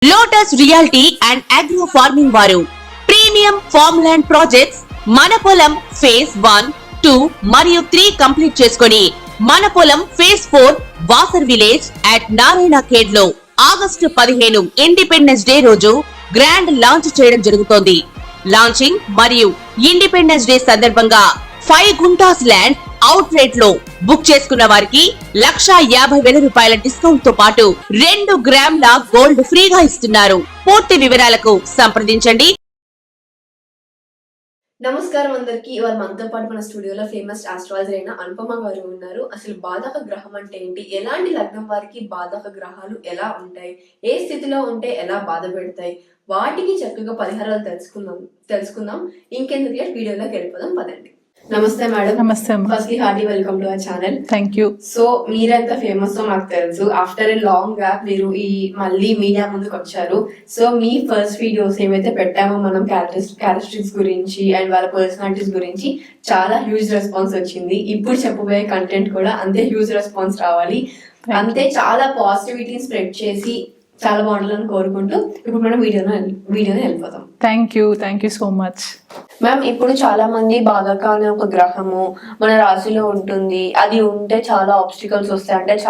Lotus reality and agro farming వారు premium farm land projects మన పొలం ఫేజ్ 1, 2 మరియు 3 కంప్లీట్ చేసుకొని మన పొలం phase 4 Wasar village at Narayana Khed లో ఆగస్టు 15 ఇండిపెండెన్స్ డే రోజు గ్రాండ్ లాంచ్ చేయడం జరుగుతోంది. లాంచింగ్ మరియు ఇండిపెండెన్స్ డే సందర్భంగా 5 గుంటాస్ ల్యాండ్ అవుట్ రేట్ లో బుక్ చేసుకున్న వారికి 1,50,000 రూపాయల డిస్కౌంట్ తో పాటు 2 గ్రాముల గోల్డ్ ఫ్రీగా ఇస్తున్నారు. పూర్తి వివరాలకు సంప్రదించండి. నమస్కారం అందరికి. ఇవాళ మనతో పాటు మన స్టూడియోలో ఫేమస్ ఆస్ట్రాలజర్ అయిన అనుపమ గారు ఉన్నారు. అసలు బాధక గ్రహం అంటే ఏంటి, ఎలాంటి లగ్నం వారికి బాధక గ్రహాలు ఎలా ఉంటాయి, ఏ స్థితిలో ఉంటే ఎలా బాధ పెడతాయి, వాటికి చక్కగా పరిహారాలు తెలుసుకుందాం. ఇంకెందుకు వీడియోలోకి వెళ్ళిపోదాం పదండి. నమస్తే మేడం. నమస్తే. Firstly hearty welcome to our channel. Thank you. So మీరెంత ఫేమస్ నాకు తెలుసు. ఆఫ్టర్ ఏ లాంగ్ గ్యాప్ మీరు ఈ మళ్ళీ మీడియా ముందుకు వచ్చారు. సో మీ ఫస్ట్ వీడియోస్ ఏవైతే పెట్టామో మనం క్యారెక్టరిస్టిక్స్ గురించి అండ్ వాళ్ళ పర్సనాలిటీస్ గురించి చాలా హ్యూజ్ రెస్పాన్స్ వచ్చింది. ఇప్పుడు చెప్పబోయే కంటెంట్ కూడా అంతే హ్యూజ్ రెస్పాన్స్ రావాలి, అంతే చాలా పాజిటివిటీని స్ప్రెడ్ చేసి చాలా బాగుండాలని కోరుకుంటూ ఇప్పుడు మనం వీడియోని వెళ్ళిపోతాం. Thank you so much ma'am. ఇప్పుడు చాలా మంది బాధక అనే ఒక గ్రహము మన రాశిలో ఉంటుంది, అది ఉంటే చాలా ఆబ్స్టికల్స్ వస్తాయి,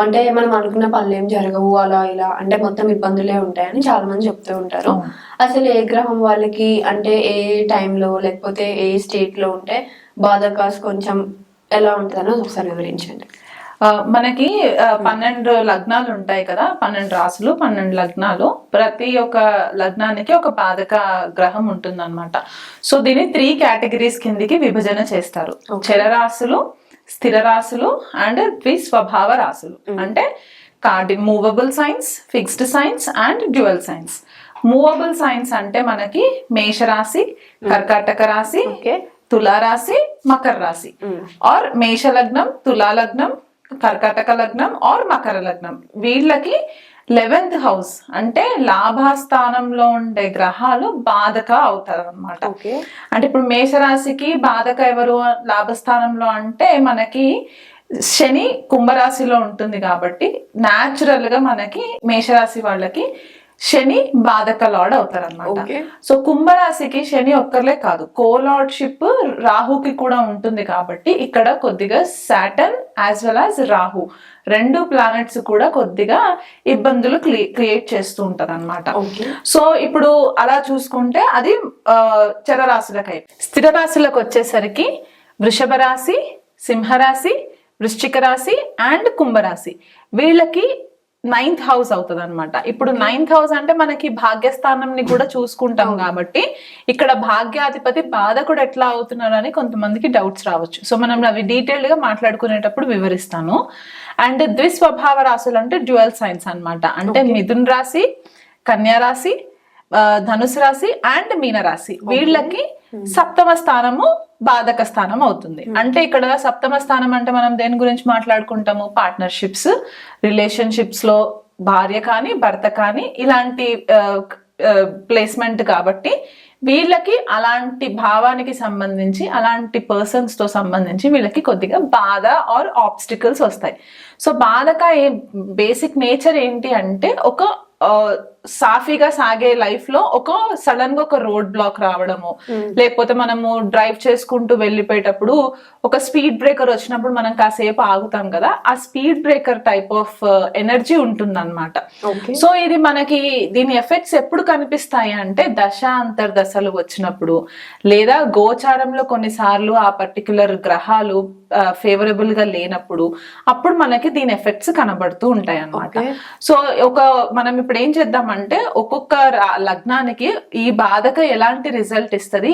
అంటే మనం అనుకున్న పనులు ఏం జరగవు, అలా ఇలా అంటే మొత్తం ఇబ్బందులే ఉంటాయని చాలా మంది చెప్తూ ఉంటారు. అసలు ఏ గ్రహం వాళ్ళకి అంటే ఏ టైంలో లేకపోతే ఏ స్టేట్ లో ఉంటే బాధకాస్ కొంచెం ఎలా ఉంటుందని ఒకసారి వివరించండి. మనకి 12 లగ్నాలు ఉంటాయి కదా, 12 రాసులు, 12 లగ్నాలు. ప్రతి ఒక్క లగ్నానికి ఒక బాధక గ్రహం ఉంటుంది అనమాట. సో దీన్ని 3 కేటగిరీస్ కిందికి విభజన చేస్తారు. చరరాశులు, స్థిర రాశులు అండ్ ద్విస్వభావ రాశులు. అంటే movable science, fixed science and dual science. Movable science అంటే మనకి మేషరాశి, కర్కాటక రాశి, తులారాశి, మకర రాశి. ఆర్ మేష లగ్నం, తులా లగ్నం, కర్కాటక లగ్నం ఆర్ మకర లగ్నం. వీళ్ళకి 11th హౌస్ అంటే లాభస్థానంలో ఉండే గ్రహాలు బాధక అవుతారు అనమాట. అంటే ఇప్పుడు మేషరాశికి బాధక ఎవరు లాభస్థానంలో అంటే మనకి శని కుంభరాశిలో ఉంటుంది కాబట్టి న్యాచురల్ గా మనకి మేషరాశి వాళ్ళకి శని బాధక లార్డ్ అవుతారు అనమాట. సో కుంభరాశికి శని ఒక్కర్లే కాదు, కోలార్డ్షిప్ రాహుకి కూడా ఉంటుంది కాబట్టి ఇక్కడ కొద్దిగా Saturn as well as Rahu 2 planets కూడా కొద్దిగా ఇబ్బందులు క్రియేట్ చేస్తూ ఉంటారు అనమాట. సో ఇప్పుడు అలా చూసుకుంటే అది చరరాశులకై. స్థిర రాశులకు వచ్చేసరికి వృషభ రాశి, సింహరాశి, వృశ్చిక రాశి అండ్ కుంభరాశి. వీళ్ళకి 9th హౌస్ అవుతుంది అనమాట. ఇప్పుడు 9th హౌస్ అంటే మనకి భాగ్యస్థానంని కూడా చూసుకుంటాం కాబట్టి ఇక్కడ భాగ్యాధిపతి బాధకుడు ఎట్లా అవుతున్నారు అని కొంతమందికి డౌట్స్ రావచ్చు. సో మనం అవి డీటెయిల్డ్ గా మాట్లాడుకునేటప్పుడు వివరిస్తాను. అండ్ ద్విస్వభావ రాశులు అంటే డ్యూయల్ సైన్స్ అనమాట. అంటే మిథున్ రాశి, కన్యా రాశి, ధనుసు రాశి అండ్ మీనరాశి. వీళ్ళకి 7వ స్థానము బాధక స్థానం అవుతుంది. అంటే ఇక్కడ 7వ స్థానం అంటే మనం దేని గురించి మాట్లాడుకుంటాము, పార్ట్నర్షిప్స్, రిలేషన్షిప్స్ లో భార్య కానీ భర్త కానీ ఇలాంటి ప్లేస్మెంట్ కాబట్టి వీళ్ళకి అలాంటి భావానికి సంబంధించి అలాంటి పర్సన్స్ తో సంబంధించి వీళ్ళకి కొద్దిగా బాధ ఆర్ ఆబ్స్టికల్స్ వస్తాయి. సో బాధక బేసిక్ నేచర్ ఏంటి అంటే ఒక సాఫీగా సాగే లైఫ్ లో ఒక సడన్ గా ఒక రోడ్ బ్లాక్ రావడము, లేకపోతే మనము డ్రైవ్ చేసుకుంటూ వెళ్ళిపోయేటప్పుడు ఒక స్పీడ్ బ్రేకర్ వచ్చినప్పుడు మనం కాసేపు ఆగుతాం కదా, ఆ speed breaker type of energy ఉంటుంది అనమాట. సో ఇది మనకి దీని ఎఫెక్ట్స్ ఎప్పుడు కనిపిస్తాయి అంటే దశ అంతర్దశలు వచ్చినప్పుడు, లేదా గోచారంలో కొన్నిసార్లు ఆ పర్టికులర్ గ్రహాలు ఫేవరబుల్ గా లేనప్పుడు అప్పుడు మనకి దీని ఎఫెక్ట్స్ కనబడుతూ ఉంటాయి అన్నమాట. సో మనం ఇప్పుడు ఏం చేద్దామంటే ఒక్కొక్క లగ్నానికి ఈ బాధక ఎలాంటి రిజల్ట్ ఇస్తుంది,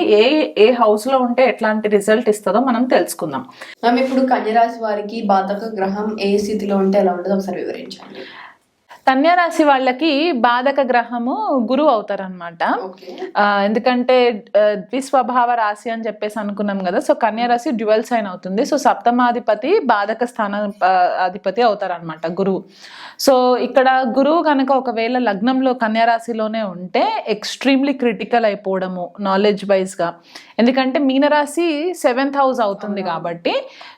ఏ హౌస్ లో ఉంటే ఎట్లాంటి రిజల్ట్ ఇస్తుందో మనం తెలుసుకుందాం. ఇప్పుడు కన్యరాశి వారికి బాధక గ్రహం ఏ స్థితిలో ఉంటే ఎలా ఉంటుందో ఒకసారి వివరించండి. కన్యా రాశి వాళ్ళకి బాధక గ్రహము గురువు అవుతారు అనమాట. ఎందుకంటే ద్విస్వభావ రాశి అని చెప్పేసి అనుకున్నాం కదా. సో కన్యా రాశి డ్యువల్ సైన్ అవుతుంది. సో 7వ బాధక స్థాన అధిపతి అవుతారు అనమాట గురువు. సో ఇక్కడ గురువు కనుక ఒకవేళ లగ్నంలో కన్యా రాశిలోనే ఉంటే ఎక్స్ట్రీమ్లీ క్రిటికల్ అయిపోవడము నాలెడ్జ్ వైజ్ గా. ఎందుకంటే మీనరాశి 7th హౌస్ అవుతుంది కాబట్టి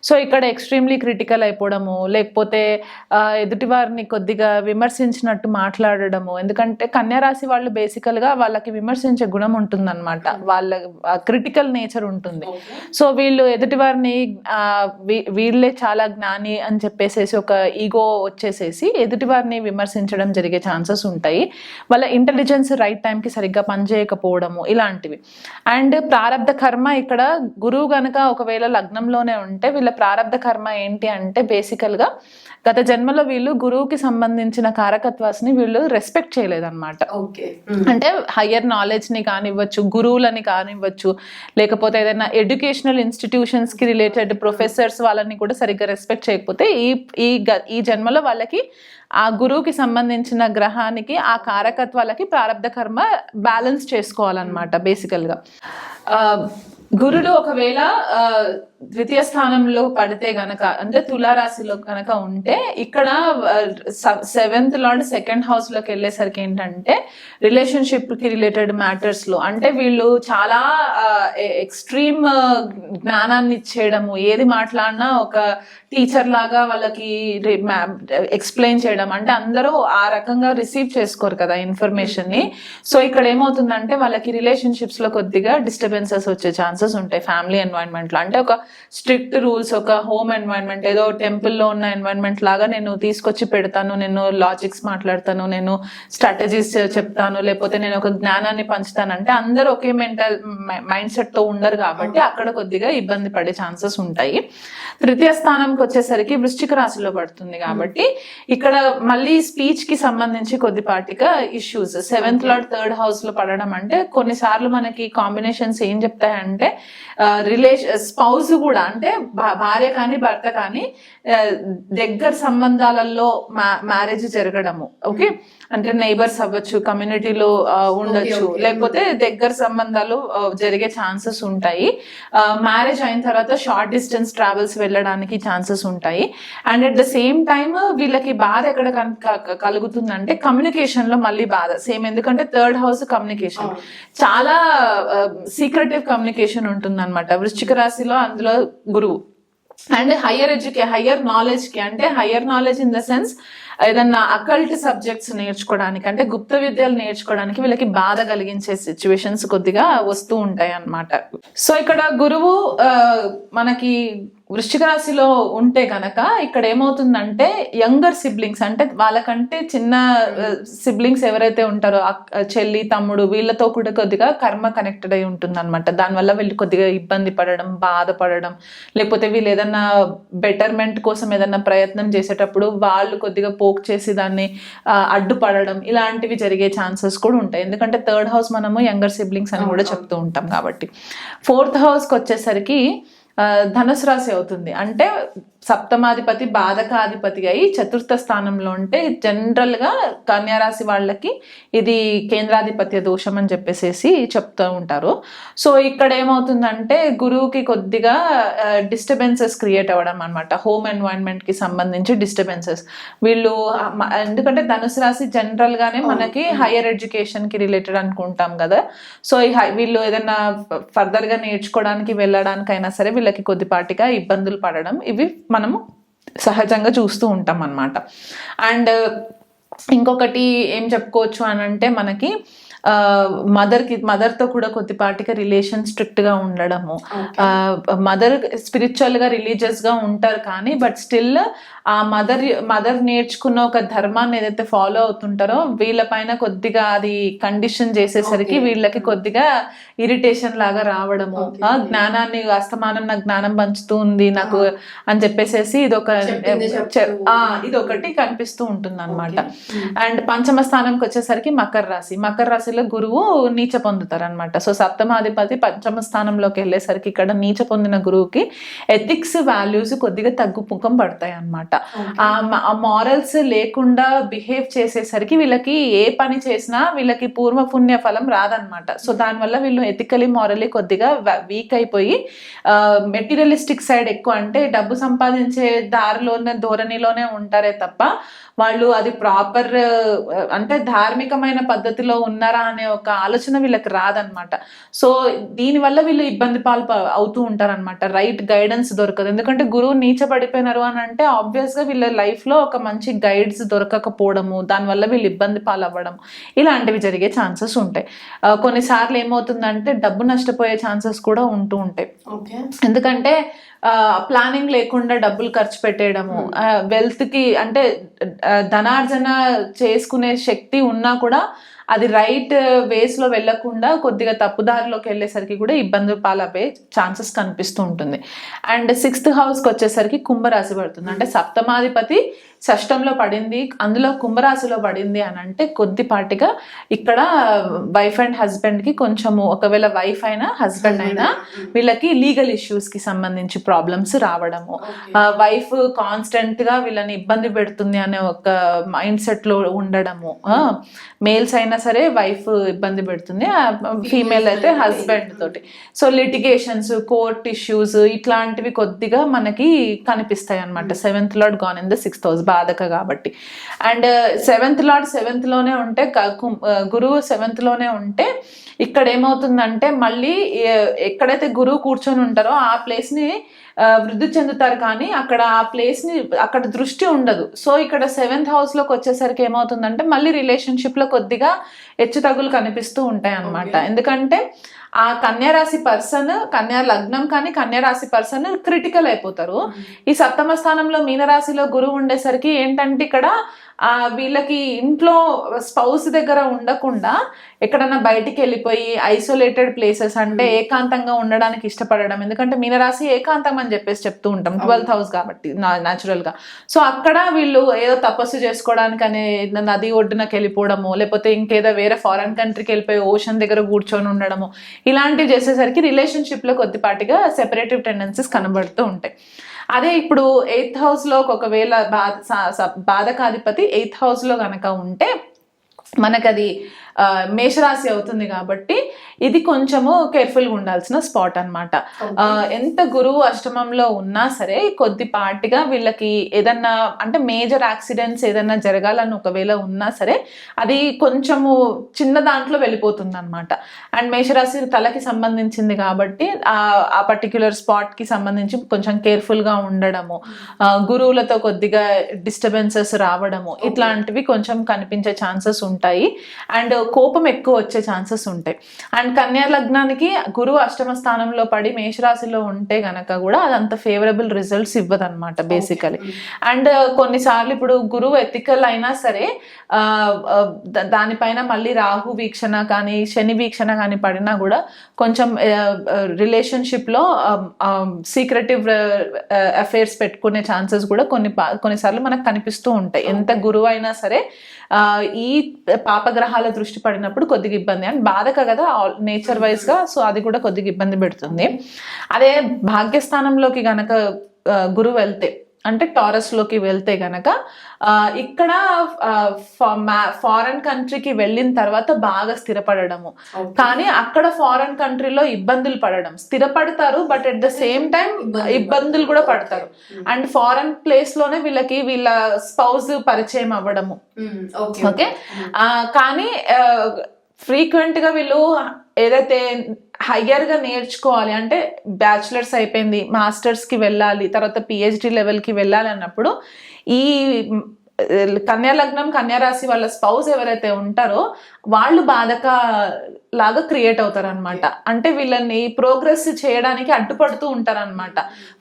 సో ఇక్కడ ఎక్స్ట్రీమ్లీ క్రిటికల్ అయిపోవడము, లేకపోతే ఎదుటి వారిని కొద్దిగా విమర్శ విమర్శించినట్టు మాట్లాడడము. ఎందుకంటే కన్యారాశి వాళ్ళు బేసికల్ గా వాళ్ళకి విమర్శించే గుణం ఉంటుందన్నమాట, వాళ్ళ క్రిటికల్ నేచర్ ఉంటుంది. సో వీళ్ళు ఎదుటి వారిని వీళ్ళే చాలా జ్ఞాని అని చెప్పేసేసి ఒక ఈగో వచ్చేసేసి ఎదుటి వారిని విమర్శించడం జరిగే ఛాన్సెస్ ఉంటాయి. వాళ్ళ ఇంటెలిజెన్స్ రైట్ టైంకి సరిగ్గా పనిచేయకపోవడము ఇలాంటివి. అండ్ ప్రారబ్ధ కర్మ, ఇక్కడ గురువు గనక ఒకవేళ లగ్నంలోనే ఉంటే వీళ్ళ ప్రారబ్ధ కర్మ ఏంటి అంటే బేసికల్ గా గత జన్మలో వీళ్ళు గురువుకి సంబంధించిన కారకత్వాన్ని వీళ్ళు రెస్పెక్ట్ చేయలేదన్నమాట. అంటే హయ్యర్ నాలెడ్జ్ ని కానివ్వచ్చు, గురువులని కానివ్వచ్చు, లేకపోతే ఏదైనా ఎడ్యుకేషనల్ ఇన్స్టిట్యూషన్స్ కి రిలేటెడ్ ప్రొఫెసర్స్ వాళ్ళని కూడా సరిగ్గా రెస్పెక్ట్ చేయకపోతే ఈ జన్మలో వాళ్ళకి ఆ గురువుకి సంబంధించిన గ్రహానికి ఆ కారకత్వాలకి ప్రారబ్ధ కర్మ బ్యాలెన్స్ చేసుకోవాలన్నమాట బేసికల్ గా. గురుడు ఒకవేళ ద్వితీయ స్థానంలో పడితే గనక, అంటే తులారాశిలో కనుక ఉంటే, ఇక్కడ 7th లార్డ్ 2nd హౌస్ లోకి వెళ్ళేసరికి ఏంటంటే రిలేషన్షిప్ కి రిలేటెడ్ మ్యాటర్స్ లో, అంటే వీళ్ళు చాలా ఎక్స్ట్రీమ్ జ్ఞానాన్ని ఇచ్చేయడము, ఏది మాట్లాడినా ఒక టీచర్ లాగా వాళ్ళకి ఎక్స్ప్లెయిన్ చేయడం, అంటే అందరూ ఆ రకంగా రిసీవ్ చేసుకోరు కదా ఇన్ఫర్మేషన్ ని. సో ఇక్కడ ఏమవుతుందంటే వాళ్ళకి రిలేషన్షిప్స్ లో కొద్దిగా డిస్టర్బెన్సెస్ వచ్చే ఛాన్సెస్ ఉంటాయి ఫ్యామిలీ ఎన్వైరన్మెంట్ లో. అంటే ఒక స్ట్రిక్ట్ రూల్స్, ఒక హోమ్ ఎన్వైరన్మెంట్, ఏదో టెంపుల్లో ఉన్న ఎన్వైరన్మెంట్ లాగా నేను తీసుకొచ్చి పెడతాను, నేను లాజిక్స్ మాట్లాడతాను, నేను స్ట్రాటజీస్ చెప్తాను, లేకపోతే నేను ఒక జ్ఞానాన్ని పంచుతానంటే అందరూ ఒకే మైండ్ సెట్ తో ఉండరు కాబట్టి అక్కడ కొద్దిగా ఇబ్బంది పడే ఛాన్సెస్ ఉంటాయి. తృతీయ స్థానంకి వచ్చేసరికి వృశ్చిక రాశిలో పడుతుంది కాబట్టి ఇక్కడ మళ్ళీ స్పీచ్ కి సంబంధించి కొద్దిపాటిగా issues. 7th lord 3rd house లో పడడం అంటే కొన్నిసార్లు మనకి కాంబినేషన్స్ ఏం చెప్తాయంటే స్పౌస్ కూడా, అంటే భార్య కానీ భర్త కానీ దగ్గర సంబంధాలలో మ్యారేజ్ జరగడము. ఓకే, అంటే నైబర్స్ అవ్వచ్చు, కమ్యూనిటీలో ఉండొచ్చు, లేకపోతే దగ్గర సంబంధాలు జరిగే ఛాన్సెస్ ఉంటాయి. మ్యారేజ్ అయిన తర్వాత షార్ట్ డిస్టెన్స్ ట్రావెల్స్ వెళ్ళడానికి ఛాన్సెస్ ఉంటాయి. And at the same time వీళ్ళకి బాధ ఎక్కడ కలుగుతుందంటే కమ్యూనికేషన్ లో మళ్ళీ బాధ సేమ్. ఎందుకంటే 3rd హౌస్ కమ్యూనికేషన్, చాలా సీక్రెటివ్ కమ్యూనికేషన్ ఉంటుంది అనమాట వృశ్చిక రాశిలో, అందులో గురువు. అండ్ హయ్యర్ నాలెడ్జ్ కి, అంటే higher knowledge in the sense ఏదన్నా అకల్ట్ సబ్జెక్ట్స్ నేర్చుకోవడానికి, అంటే గుప్త విద్యలు నేర్చుకోవడానికి వీళ్ళకి బాధ కలిగించే సిచ్యువేషన్స్ కొద్దిగా వస్తూ ఉంటాయి అన్నమాట. సో ఇక్కడ గురువు మనకి వృశ్చిక రాశిలో ఉంటే గనక ఇక్కడ ఏమవుతుందంటే యంగర్ సిబ్లింగ్స్, అంటే వాళ్ళకంటే చిన్న సిబ్లింగ్స్ ఎవరైతే ఉంటారో చెల్లి తమ్ముడు, వీళ్ళతో కూడా కొద్దిగా కర్మ కనెక్టెడ్ అయి ఉంటుంది అనమాట. దానివల్ల వీళ్ళు కొద్దిగా ఇబ్బంది పడడం, బాధపడడం, లేకపోతే వీళ్ళు ఏదన్నా బెటర్మెంట్ కోసం ఏదన్నా ప్రయత్నం చేసేటప్పుడు వాళ్ళు కొద్దిగా పోక్ చేసి దాన్ని అడ్డుపడడం, ఇలాంటివి జరిగే ఛాన్సెస్ కూడా ఉంటాయి. ఎందుకంటే 3rd హౌస్ మనము యంగర్ సిబ్లింగ్స్ అని కూడా చెప్తూ ఉంటాం కాబట్టి. 4th హౌస్కి వచ్చేసరికి ధనుసు రాశి అవుతుంది. అంటే సప్తమాధిపతి బాధకాధిపతి అయి 4th స్థానంలో ఉంటే జనరల్ గా కన్యారాశి వాళ్ళకి ఇది కేంద్రాధిపత్య దోషం అని చెప్పేసి చెప్తూ ఉంటారు. సో ఇక్కడ ఏమవుతుందంటే గురువుకి కొద్దిగా డిస్టర్బెన్సెస్ క్రియేట్ అవ్వడం అనమాట, హోమ్ ఎన్వైరన్మెంట్ కి సంబంధించి డిస్టర్బెన్సెస్. వీళ్ళు ఎందుకంటే ధనుసు రాశి జనరల్ గానే మనకి హైయర్ ఎడ్యుకేషన్ కి రిలేటెడ్ అనుకుంటాం కదా. సో వీళ్ళు ఏదైనా ఫర్దర్ గా నేర్చుకోవడానికి వెళ్ళడానికైనా సరే వీళ్ళకి కొద్దిపాటిగా ఇబ్బందులు పడడం, ఇవి మనము సహజంగా చూస్తూ ఉంటాం అన్నమాట. అండ్ ఇంకొకటి ఏం చెప్పుకోవచ్చు అని అంటే మనకి మదర్తో కూడా కొద్దిపాటిగా రిలేషన్ స్ట్రిక్ట్ గా ఉండడము. మదర్ స్పిరిచువల్ గా రిలీజియస్ గా ఉంటారు కానీ బట్ స్టిల్ ఆ మదర్ నేర్చుకున్న ఒక ధర్మాన్ని ఏదైతే ఫాలో అవుతుంటారో వీళ్ళపైన కొద్దిగా అది కండిషన్ చేసేసరికి వీళ్ళకి కొద్దిగా ఇరిటేషన్ లాగా రావడము, జ్ఞానాన్ని అస్తమానం నాకు జ్ఞానం పంచుతూ ఉంది నాకు అని చెప్పేసేసి ఇదొకటి కనిపిస్తూ ఉంటుంది అనమాట. అండ్ పంచమ స్థానంకి వచ్చేసరికి మకర రాశిలో గురువు నీచ పొందుతారు అనమాట. సో సప్తమాధిపతి పంచమ స్థానంలోకి వెళ్ళేసరికి ఇక్కడ నీచ పొందిన గురువుకి ఎథిక్స్ వాల్యూస్ కొద్దిగా తగ్గుముఖం పడతాయి అనమాట. ఆ మారల్స్ లేకుండా బిహేవ్ చేసేసరికి వీళ్ళకి ఏ పని చేసినా వీళ్ళకి పూర్వ పుణ్య ఫలం రాదనమాట. సో దానివల్ల వీళ్ళు ఎథికలీ మారలీ కొద్దిగా వీక్ అయిపోయి మెటీరియలిస్టిక్ సైడ్ ఎక్కువ, అంటే డబ్బు సంపాదించే ధోరణిలోనే ఉంటారే తప్ప వాళ్ళు అది ప్రాపర్ అంటే ధార్మికమైన పద్ధతిలో ఉన్నారా అనే ఒక ఆలోచన వీళ్ళకి రాదనమాట. సో దీనివల్ల వీళ్ళు ఇబ్బంది పాలు అవుతూ ఉంటారనమాట. రైట్ గైడెన్స్ దొరకదు. ఎందుకంటే గురువు నీచబడిపోయినారు అని అంటే ఆబ్వియస్ గా వీళ్ళ లైఫ్ లో ఒక మంచి గైడ్స్ దొరకకపోవడము, దానివల్ల వీళ్ళు ఇబ్బంది పాలు అవ్వడం, ఇలాంటివి జరిగే ఛాన్సెస్ ఉంటాయి. కొన్నిసార్లు ఏమవుతుందంటే డబ్బు నష్టపోయే ఛాన్సెస్ కూడా ఉంటూ ఉంటాయి. ఎందుకంటే ప్లానింగ్ లేకుండా డబ్బులు ఖర్చు పెట్టేయడము, వెల్త్ కి అంటే ధనార్జన చేసుకునే శక్తి ఉన్నా కూడా అది రైట్ వేస్ లో వెళ్లకుండా కొద్దిగా తప్పుదారిలోకి వెళ్ళేసరికి కూడా ఇబ్బంది పాలయ్యే ఛాన్సెస్ కనిపిస్తూ ఉంటుంది. అండ్ 6th హౌస్కి వచ్చేసరికి కుంభరాశి పడుతుంది. అంటే సప్తమాధిపతి షష్టంలో పడింది, అందులో కుంభరాశిలో పడింది అని అంటే కొద్దిపాటిగా ఇక్కడ వైఫ్ అండ్ హస్బెండ్ కి కొంచెము, ఒకవేళ వైఫ్ అయినా హస్బెండ్ అయినా వీళ్ళకి లీగల్ ఇష్యూస్ కి సంబంధించి ప్రాబ్లమ్స్ రావడము, వైఫ్ కాన్స్టెంట్ గా వీళ్ళని ఇబ్బంది పెడుతుంది అనే ఒక మైండ్ సెట్ లో ఉండడము, మేల్స్ అయినా సరే వైఫ్ ఇబ్బంది పెడుతుంది, ఫీమేల్ అయితే హస్బెండ్ తోటి. సో లిటిగేషన్స్, కోర్ట్ ఇష్యూస్ ఇట్లాంటివి కొద్దిగా మనకి కనిపిస్తాయి అనమాట. 7th lord gone in the 6th house, బాధక కాబట్టి. అండ్ 7th లార్డ్ 7th లోనే ఉంటే, గురువు 7th లోనే ఉంటే ఇక్కడ ఏమవుతుందంటే మళ్ళీ ఎక్కడైతే గురువు కూర్చొని ఉంటారో ఆ ప్లేస్ ని వృద్ధి చెందుతారు, కానీ అక్కడ ఆ ప్లేస్ ని అక్కడ దృష్టి ఉండదు. సో ఇక్కడ 7th హౌస్ లోకి వచ్చేసరికి ఏమవుతుందంటే మళ్ళీ రిలేషన్షిప్ లో కొద్దిగా హెచ్చు తగ్గులు కనిపిస్తూ ఉంటాయి అన్నమాట. ఎందుకంటే ఆ కన్యారాశి పర్సన్, కన్యా లగ్నం కానీ కన్యారాశి పర్సన్ క్రిటికల్ అయిపోతారు. ఈ 7వ స్థానంలో మీనరాశిలో గురువు ఉండేసరికి ఏంటంటే ఇక్కడ వీళ్ళకి ఇంట్లో స్పౌస్ దగ్గర ఉండకుండా ఎక్కడన్నా బయటికి వెళ్ళిపోయి ఐసోలేటెడ్ ప్లేసెస్, అంటే ఏకాంతంగా ఉండడానికి ఇష్టపడడం. ఎందుకంటే మీనరాశి ఏకాంతం అని చెప్పేసి చెప్తూ ఉంటాం, 12th హౌస్ కాబట్టి న్యాచురల్ గా. సో అక్కడ వీళ్ళు ఏదో తపస్సు చేసుకోవడానికి అనే నది ఒడ్డునకి వెళ్ళిపోవడము, లేకపోతే ఇంకేదో వేరే ఫారెన్ కంట్రీకి వెళ్ళిపోయి ఓషన్ దగ్గర కూర్చొని ఉండడము, ఇలాంటివి చేసేసరికి రిలేషన్షిప్ లో కొద్దిపాటిగా సెపరేటివ్ టెండెన్సీస్ కనబడుతూ ఉంటాయి. అదే ఇప్పుడు 8th హౌస్ లో ఒకవేళ బాధకాధిపతి 8th హౌస్ లో గనక ఉంటే మనకది మేషరాశి అవుతుంది కాబట్టి ఇది కొంచెము కేర్ఫుల్గా ఉండాల్సిన స్పాట్ అనమాట. ఎంత గురువు అష్టమంలో ఉన్నా సరే కొద్దిపాటిగా వీళ్ళకి ఏదన్నా అంటే మేజర్ యాక్సిడెంట్స్ ఏదన్నా జరగాలని ఒకవేళ ఉన్నా సరే అది కొంచెము చిన్న దాంట్లో వెళ్ళిపోతుంది అనమాట. అండ్ మేషరాశి తలకి సంబంధించింది కాబట్టి ఆ పర్టిక్యులర్ స్పాట్ కి సంబంధించి కొంచెం కేర్ఫుల్గా ఉండడము, గురువులతో కొద్దిగా డిస్టర్బెన్సెస్ రావడము, ఇట్లాంటివి కొంచెం కనిపించే ఛాన్సెస్ ఉంటాయి. అండ్ కోపం ఎక్కువ వచ్చే ఛాన్సెస్ ఉంటాయి. అండ్ కన్యా లగ్నానికి గురువు అష్టమ స్థానంలో పడి మేషరాశిలో ఉంటే గనక కూడా అదంత ఫేవరబుల్ రిజల్ట్స్ ఇవ్వదు అనమాట బేసికలీ. అండ్ కొన్నిసార్లు ఇప్పుడు గురువు ఎథికల్ అయినా సరే దానిపైన మళ్ళీ రాహు వీక్షణ కానీ శని వీక్షణ కానీ పడినా కూడా కొంచెం రిలేషన్షిప్ లో సీక్రెటివ్ అఫైర్స్ పెట్టుకునే ఛాన్సెస్ కూడా కొన్నిసార్లు మనకు కనిపిస్తూ ఉంటాయి. ఎంత గురువు అయినా సరే ఈ పాపగ్రహాల దృష్టి పడినప్పుడు కొద్దిగా ఇబ్బంది. అండ్ బాధక కదా నేచర్ వైజ్ గా, సో అది కూడా కొద్దిగా ఇబ్బంది పెడుతుంది. అదే భాగ్యస్థానంలోకి గనక గురువు వెళ్తే అంటే టారస్ లోకి వెళ్తే గనక ఇక్కడ ఫారెన్ కంట్రీకి వెళ్ళిన తర్వాత బాగా స్థిరపడము, కానీ అక్కడ ఫారెన్ కంట్రీలో ఇబ్బందులు పడడం, స్థిరపడతారు but at the same time ఇబ్బందులు కూడా పడతారు. అండ్ ఫారెన్ ప్లేస్ లోనే వీళ్ళ స్పౌస్ పరిచయం అవ్వడము. ఓకే, కానీ ఫ్రీక్వెంట్ గా వీళ్ళు ఏదైతే హయ్యర్ గా నేర్చుకోవాలి అంటే బ్యాచులర్స్ అయిపోయింది, మాస్టర్స్ కి వెళ్ళాలి, తర్వాత పిహెచ్డి లెవెల్ కి వెళ్ళాలి అన్నప్పుడు ఈ కన్యా లగ్నం కన్యా రాశి వాళ్ళ స్పౌస్ ఎవరైతే ఉంటారో వాళ్ళు బాధక లాగా క్రియేట్ అవుతారు అనమాట. అంటే వీళ్ళని ప్రోగ్రెస్ చేయడానికి అడ్డుపడుతూ ఉంటారు అనమాట.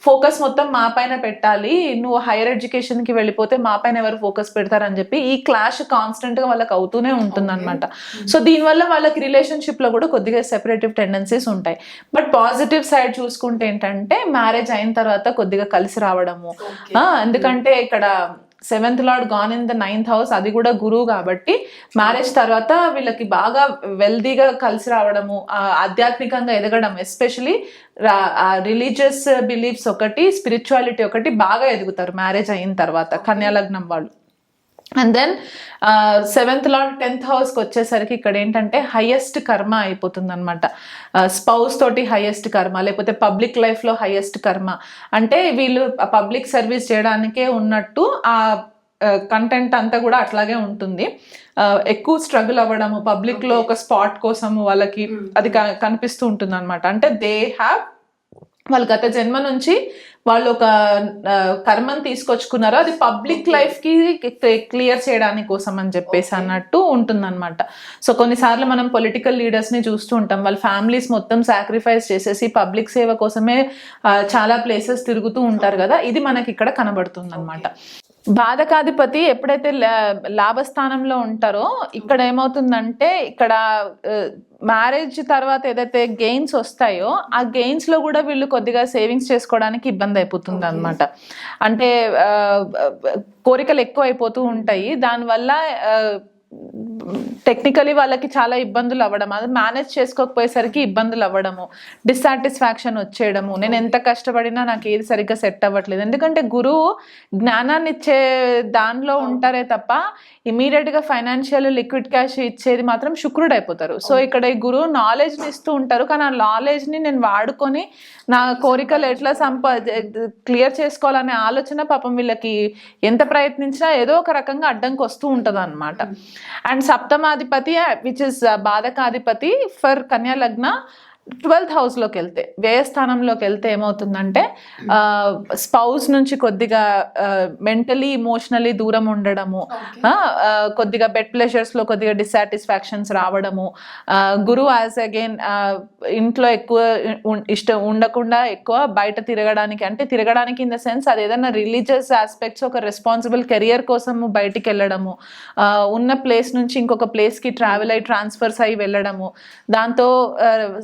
ఫోకస్ మొత్తం మా పైన పెట్టాలి, నువ్వు హైయర్ ఎడ్యుకేషన్ కి వెళ్ళిపోతే మా పైన ఎవరు ఫోకస్ పెడతారని చెప్పి ఈ క్లాష్ కాన్స్టెంట్ గా వాళ్ళకి అవుతూనే ఉంటుంది అనమాట. సో దీనివల్ల వాళ్ళకి రిలేషన్షిప్ లో కూడా కొద్దిగా సెపరేటివ్ టెండెన్సీస్ ఉంటాయి. బట్ పాజిటివ్ సైడ్ చూసుకుంటే ఏంటంటే మ్యారేజ్ అయిన తర్వాత కొద్దిగా కలిసి రావడము, ఎందుకంటే ఇక్కడ 7th lord gone in the 9th house, అది కూడా గురువు కాబట్టి మ్యారేజ్ తర్వాత వీళ్ళకి బాగా వెల్దీగా కలిసి రావడము, ఆధ్యాత్మికంగా ఎదగడం, ఎస్పెషలీ రిలీజియస్ బిలీఫ్స్ ఒకటి, స్పిరిచువాలిటీ ఒకటి బాగా ఎదుగుతారు మ్యారేజ్ అయిన తర్వాత కన్యా లగ్నం వాళ్ళు. And then 7th lord 10th హౌస్కి వచ్చేసరికి ఇక్కడ ఏంటంటే హైయెస్ట్ కర్మ అయిపోతుంది అనమాట. స్పౌస్ తోటి హైయెస్ట్ కర్మ, లేకపోతే పబ్లిక్ లైఫ్లో హైయెస్ట్ కర్మ. అంటే వీళ్ళు పబ్లిక్ సర్వీస్ చేయడానికే ఉన్నట్టు ఆ కంటెంట్ అంతా కూడా అట్లాగే ఉంటుంది. ఎక్కువ స్ట్రగుల్ అవ్వడము, పబ్లిక్ లో ఒక స్పాట్ కోసం వాళ్ళకి అది కనిపిస్తూ ఉంటుంది అనమాట. అంటే దే హ్యావ్ వాళ్ళు గత జన్మ నుంచి వాళ్ళు ఒక కర్మను తీసుకొచ్చుకున్నారు, అది పబ్లిక్ లైఫ్ కి క్లియర్ చేయడానికి కోసం అని చెప్పేసి అన్నట్టు ఉంటుందన్నమాట. సో కొన్నిసార్లు మనం పొలిటికల్ లీడర్స్ ని చూస్తూ ఉంటాం, వాళ్ళ ఫ్యామిలీస్ మొత్తం సాక్రిఫైస్ చేసేసి పబ్లిక్ సేవ కోసమే చాలా ప్లేసెస్ తిరుగుతూ ఉంటారు కదా, ఇది మనకి ఇక్కడ కనబడుతుంది అనమాట. బాధకాధిపతి ఎప్పుడైతే లాభస్థానంలో ఉంటారో ఇక్కడ ఏమవుతుందంటే, ఇక్కడ మ్యారేజ్ తర్వాత ఏదైతే గెయిన్స్ వస్తాయో ఆ గెయిన్స్ లో కూడా వీళ్ళు కొద్దిగా సేవింగ్స్ చేసుకోవడానికి ఇబ్బంది అయిపోతుంది అనమాట. అంటే కోరికలు ఎక్కువ అయిపోతూ ఉంటాయి, దానివల్ల టెక్నికలీ వాళ్ళకి చాలా ఇబ్బందులు అవ్వడం, అది మేనేజ్ చేసుకోకపోయేసరికి ఇబ్బందులు అవ్వడము, డిస్సాటిస్ఫాక్షన్ వచ్చేయడము, నేను ఎంత కష్టపడినా నాకు ఏది సరిగ్గా సెట్ అవ్వట్లేదు. ఎందుకంటే గురువు జ్ఞానాన్ని ఇచ్చే దానిలో ఉంటారే తప్ప ఇమీడియట్ గా ఫైనాన్షియల్ లిక్విడ్ క్యాష్ ఇచ్చేది మాత్రం శుక్రుడు అయిపోతారు. సో ఇక్కడ ఈ గురువు నాలెడ్జ్ ని ఇస్తూ ఉంటారు, కానీ ఆ నాలెడ్జ్ ని నేను వాడుకొని నా కోరికలు ఎట్లా క్లియర్ చేసుకోవాలనే ఆలోచన పాపం వీళ్ళకి ఎంత ప్రయత్నించినా ఏదో ఒక రకంగా అడ్డంకి వస్తూ ఉంటది అనమాట. అండ్ సప్తమాధిపతి విచ్ ఇస్ బాధకాధిపతి ఫర్ కన్యా లగ్న 12th house లోకి వెళ్తే, వ్యయస్థానంలోకి వెళ్తే ఏమవుతుందంటే స్పౌస్ నుంచి కొద్దిగా మెంటలీ ఇమోషనలీ దూరం ఉండడము, కొద్దిగా బెడ్ ప్లెజర్స్ లో కొద్దిగా డిస్సాటిస్ఫాక్షన్స్ రావడము, గురువు యాజ్ అగైన్ ఇంట్లో ఎక్కువ ఇష్టం ఉండకుండా ఎక్కువ బయట తిరగడానికి, అంటే తిరగడానికి ఇన్ ద సెన్స్ అది ఏదైనా రిలీజియస్ ఆస్పెక్ట్స్, ఒక రెస్పాన్సిబుల్ కెరియర్ కోసము బయటికి వెళ్ళడము, ఉన్న ప్లేస్ నుంచి ఇంకొక ప్లేస్ కి ట్రావెల్ అయ్యి ట్రాన్స్ఫర్స్ అయ్యి వెళ్ళడము, దాంతో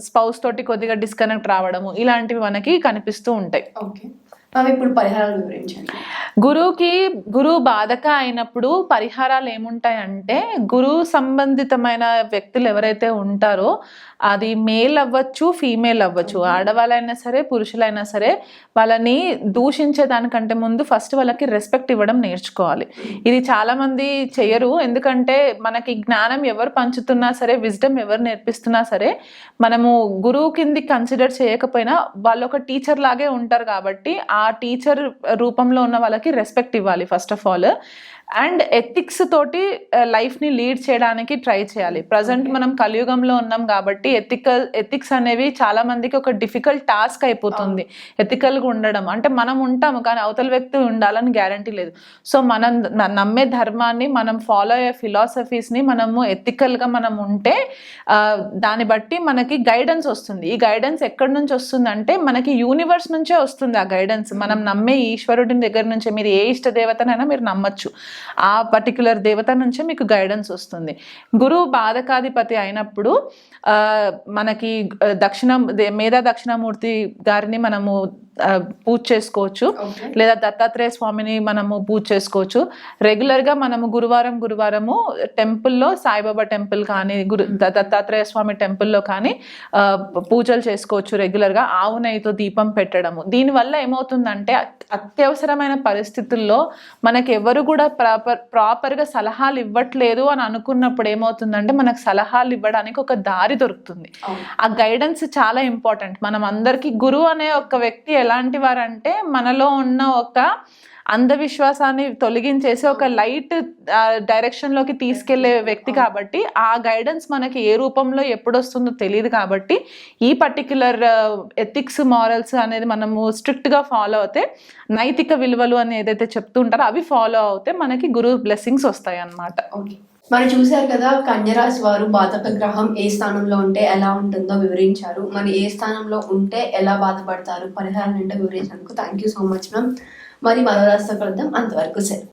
స్పౌస్ తోటి కొద్దిగా డిస్కనెక్ట్ రావడము, ఇలాంటివి మనకి కనిపిస్తూ ఉంటాయి. ఇప్పుడు పరిహారాలు వివరించండి. గురువు బాధక అయినప్పుడు పరిహారాలు ఏముంటాయంటే, గురువు సంబంధితమైన వ్యక్తులు ఎవరైతే ఉంటారో అది మేల్ అవ్వచ్చు ఫీమేల్ అవ్వచ్చు, ఆడవాళ్ళైనా సరే పురుషులైనా సరే, వాళ్ళని దూషించే దానికంటే ముందు ఫస్ట్ వాళ్ళకి రెస్పెక్ట్ ఇవ్వడం నేర్చుకోవాలి. ఇది చాలా మంది చెయ్యరు, ఎందుకంటే మనకి జ్ఞానం ఎవరు పంచుతున్నా సరే, విజ్డమ్ ఎవరు నేర్పిస్తున్నా సరే, మనము గురువు కింది కన్సిడర్ చేయకపోయినా వాళ్ళు ఒక టీచర్ లాగే ఉంటారు కాబట్టి ఆ టీచర్ రూపంలో ఉన్న వాళ్ళకి రెస్పెక్ట్ ఇవ్వాలి first of all. And ethics తోటి లైఫ్ ని లీడ్ చేయడానికి ట్రై చేయాలి. ప్రజెంట్ మనం కలియుగంలో ఉన్నాం కాబట్టి ఎథిక్స్ అనేవి చాలా మందికి ఒక డిఫికల్ట్ టాస్క్ అయిపోతుంది. ఎథికల్ గా ఉండడం అంటే మనం ఉంటాము కానీ అవతల వ్యక్తి ఉండాలని గ్యారంటీ లేదు. సో మనం నమ్మే ధర్మాన్ని, మనం ఫాలో అయ్యే ఫిలాసఫీస్ ని మనము ఎథికల్ గా మనం ఉంటే దాన్ని బట్టి మనకి గైడెన్స్ వస్తుంది. ఈ గైడెన్స్ ఎక్కడి నుంచి వస్తుంది అంటే మనకి యూనివర్స్ నుంచే వస్తుంది ఆ గైడెన్స్. మనం నమ్మే ఈశ్వరుడి దగ్గర నుంచే, మీరు ఏ ఇష్ట దేవతనైనా మీరు నమ్మచ్చు, ఆ పర్టికులర్ దేవత నుంచే మీకు గైడెన్స్ వస్తుంది. గురువు బాధకాధిపతి అయినప్పుడు మనకి మేధా దక్షిణామూర్తి గారిని మనము పూజ చేసుకోవచ్చు, లేదా దత్తాత్రేయ స్వామిని మనము పూజ చేసుకోవచ్చు. రెగ్యులర్ గా మనము గురువారము టెంపుల్లో, సాయిబాబా టెంపుల్ కానీ దత్తాత్రేయ స్వామి టెంపుల్లో కానీ పూజలు చేసుకోవచ్చు. రెగ్యులర్ గా ఆవు నెయ్యితో దీపం పెట్టడము. దీనివల్ల ఏమవుతుందంటే అత్యవసరమైన పరిస్థితుల్లో మనకి ఎవరు కూడా ప్రాపర్ గా సలహాలు ఇవ్వట్లేదు అని అనుకున్నప్పుడు ఏమవుతుందంటే మనకు సలహాలు ఇవ్వడానికి ఒక దారి దొరుకుతుంది. ఆ గైడెన్స్ చాలా ఇంపార్టెంట్. మనం అందరికీ గురువు అనే ఒక వ్యక్తి ఎలాంటి వారంటే మనలో ఉన్న ఒక అంధవిశ్వాసాన్ని తొలగించేసి ఒక లైట్ డైరెక్షన్ లోకి తీసుకెళ్లే వ్యక్తి కాబట్టి ఆ గైడెన్స్ మనకి ఏ రూపంలో ఎప్పుడు వస్తుందో తెలియదు. కాబట్టి ఈ పర్టిక్యులర్ ఎథిక్స్, మారల్స్ అనేది మనము స్ట్రిక్ట్ గా ఫాలో అవుతే, నైతిక విలువలు అని ఏదైతే చెప్తూ ఉంటారో అవి ఫాలో అవుతే మనకి గురువు బ్లెస్సింగ్స్ వస్తాయి అన్నమాట. మరి చూసారు కదా, కన్యరాశి వారు బాధక గ్రహం ఏ స్థానంలో ఉంటే ఎలా ఉంటుందో వివరించారు. మరి ఏ స్థానంలో ఉంటే ఎలా బాధపడతారు, పరిహారం ఏంటో వివరించినందుకు thank you so much ma'am. మరి మరో రాశితో కలుద్దాం, అంతవరకు సెలవు.